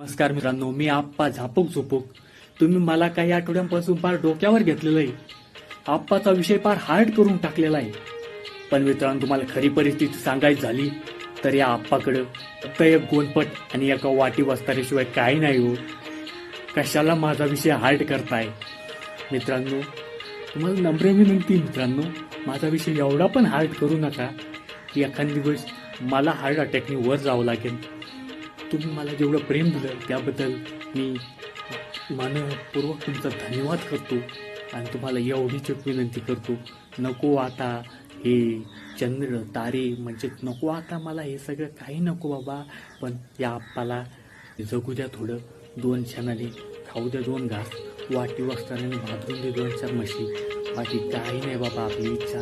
नमस्कार मित्रांनो, मी आप्पा झापूक झुपूक. तुम्ही मला काही आठवड्यांपासून फार डोक्यावर घेतलेलं आहे. आप्पाचा विषय फार हार्ड करून टाकलेला आहे. पण मित्रांनो, तुम्हाला खरी परिस्थिती सांगायची झाली तर या आप्पाकडं फक्त एक गोनपट आणि एका वाटी वस्ताऱ्याशिवाय काही नाही हो. कशाला माझा विषय हार्ड करताय मित्रांनो? तुम्हाला नम्र विनंती मित्रांनो, माझा विषय एवढा पण हार्ड करू नका की एखाद दिवस मला हार्ट अटॅकने वर जावं लागेल. तुम्ही मला जेवढं प्रेम दिलं त्याबद्दल मी मनपूर्वक तुमचा धन्यवाद करतो आणि तुम्हाला एवढीच एक विनंती करतो, नको आता हे चंद्र तारे म्हणजे नको आता मला हे सगळं काही नको बाबा. पण या आप्पाला जगू द्या थोडं, 2 क्षणाने खाऊ द्या 2 घास, वाटी वस्ताने भाजून दे 2-4 म्हशी. बाकी काही नाही बाबा, आपली इच्छा.